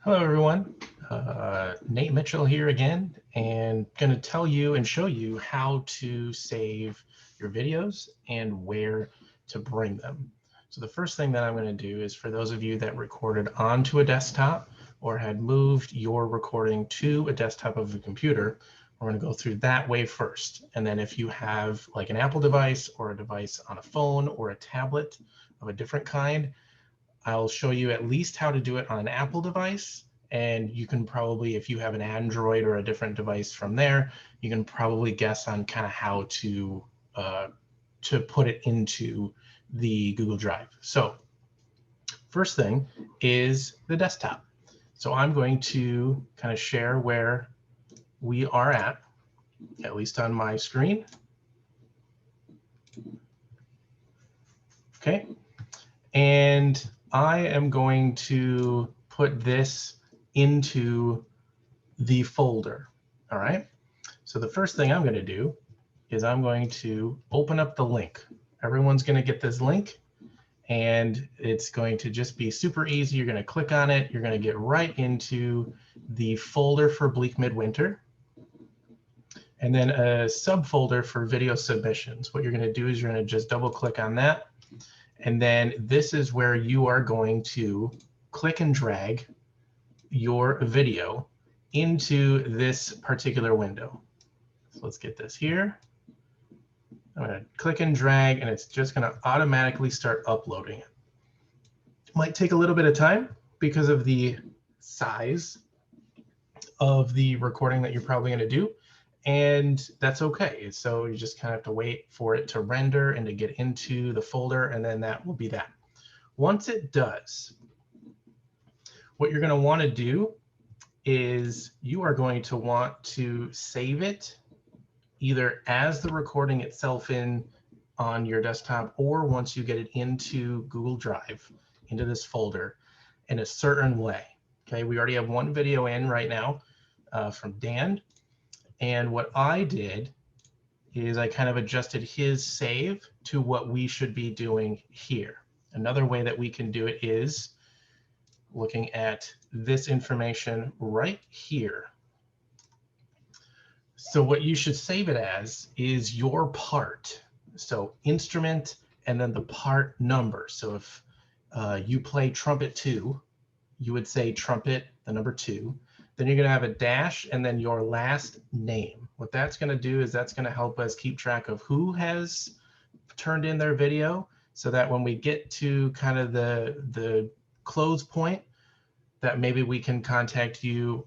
Hello, everyone. Nate Mitchell here again, and going to tell you and show you how to save your videos and where to bring them. So the first thing that I'm going to do is for those of you that recorded onto a desktop or had moved your recording to a desktop of a computer, we're going to go through that way first. And then if you have like an Apple device or a device on a phone or a tablet of a different kind, I'll show you at least how to do it on an Apple device. And you can probably, if you have an Android or a different device from there, you can probably guess on kind of how to put it into the Google Drive. So first thing is the desktop. So I'm going to kind of share where we are at least on my screen. Okay. And I am going to put this into the folder. All right. So the first thing I'm going to do is I'm going to open up the link. Everyone's going to get this link, and it's going to just be super easy. You're going to click on it. You're going to get right into the folder for Bleak Midwinter, and then a subfolder for video submissions. What you're going to do is you're going to just double click on that. And then this is where you are going to click and drag your video into this particular window. So let's get this here. I'm going to click and drag, and it's just going to automatically start uploading it. It might take a little bit of time because of the size of the recording that you're probably going to do. And that's okay. So you just kind of have to wait for it to render and to get into the folder, and then that will be that. Once it does, what you're going to want to do is you are going to want to save it either as the recording itself on your desktop, or once you get it into Google Drive, into this folder in a certain way. Okay, we already have one video in right now from Dan. And what I did is I kind of adjusted his save to what we should be doing here. Another way that we can do it is looking at this information right here. So what you should save it as is your part. So instrument and then the part number. So if you play trumpet 2, you would say trumpet, the number 2. Then you're going to have a dash and then your last name. What that's going to do is that's going to help us keep track of who has turned in their video, so that when we get to kind of the close point, that maybe we can contact you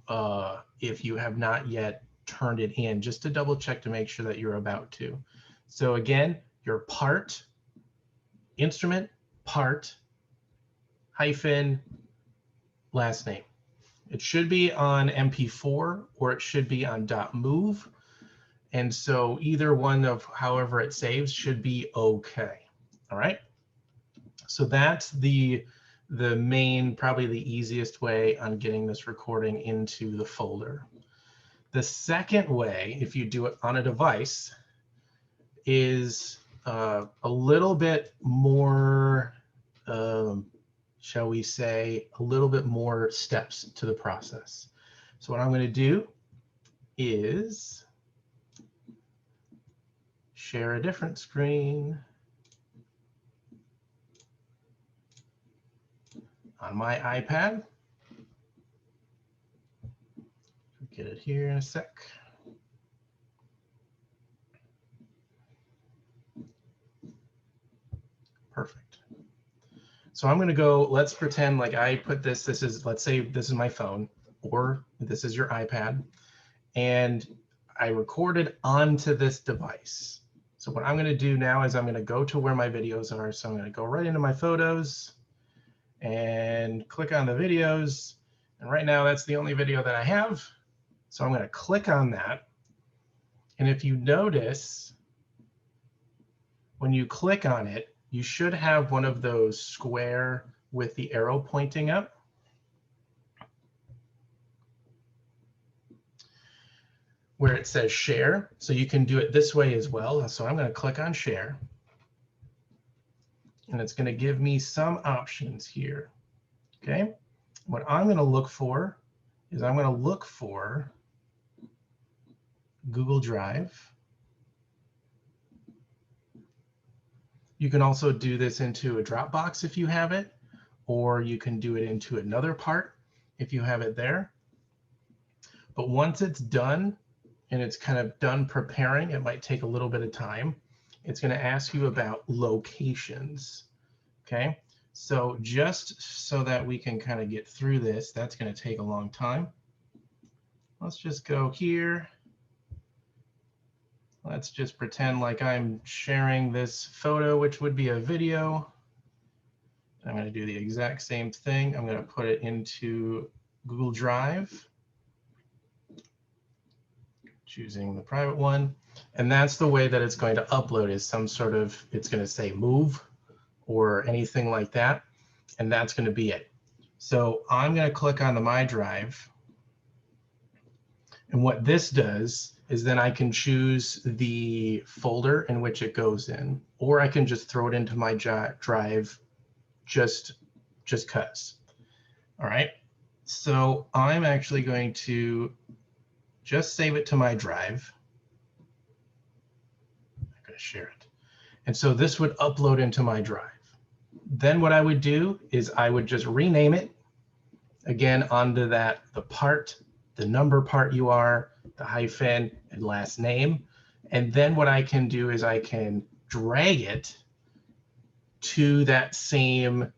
if you have not yet turned it in, just to double check to make sure that you're about to. So again, your part, instrument, part, hyphen, last name. It should be on MP4 or it should be on .mov. And so either one of however it saves should be okay. All right. So that's the main, probably the easiest way on getting this recording into the folder. The second way, if you do it on a device, is a little bit more, shall we say, a little bit more steps to the process. So what I'm going to do is share a different screen on my iPad. Get it here in a sec. Perfect. So I'm going to go, let's pretend like I put this is, let's say this is my phone, or this is your iPad, and I recorded onto this device. So what I'm going to do now is I'm going to go to where my videos are. So I'm going to go right into my photos and click on the videos. And right now that's the only video that I have. So I'm going to click on that. And if you notice, when you click on it, you should have one of those square with the arrow pointing up. Where it says share. So you can do it this way as well. So I'm going to click on share. And it's going to give me some options here. Okay. What I'm going to look for is I'm going to look for Google Drive. You can also do this into a Dropbox if you have it, or you can do it into another part if you have it there. But once it's done and it's kind of done preparing, it might take a little bit of time. It's going to ask you about locations. Okay, so just so that we can kind of get through this, that's going to take a long time. Let's just go here. Let's just pretend like I'm sharing this photo, which would be a video. I'm going to do the exact same thing. I'm going to put it into Google Drive, choosing the private one. And that's the way that it's going to upload, is some sort of, it's going to say move or anything like that. And that's going to be it. So I'm going to click on the My Drive. And what this does is then I can choose the folder in which it goes in, or I can just throw it into my drive just cause. All right, so I'm actually going to just save it to my drive. I'm going to share it. And so this would upload into my drive. Then what I would do is I would just rename it again onto that, the number part you are, the hyphen, and last name. And then what I can do is I can drag it to that same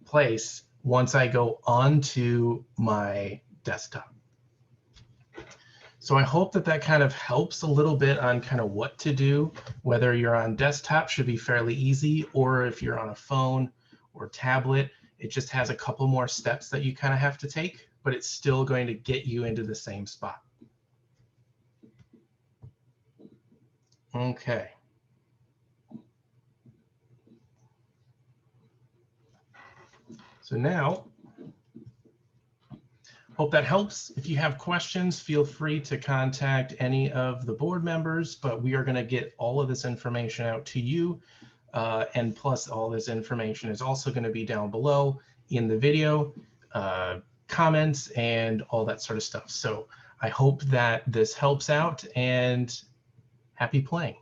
place once I go onto my desktop. So I hope that that kind of helps a little bit on kind of what to do, whether you're on desktop, should be fairly easy, or if you're on a phone or tablet, it just has a couple more steps that you kind of have to take, but it's still going to get you into the same spot. Okay. So now, hope that helps. If you have questions, feel free to contact any of the board members, but we are going to get all of this information out to you. And plus, all this information is also going to be down below in the video, comments, and all that sort of stuff. So I hope that this helps out, and happy playing.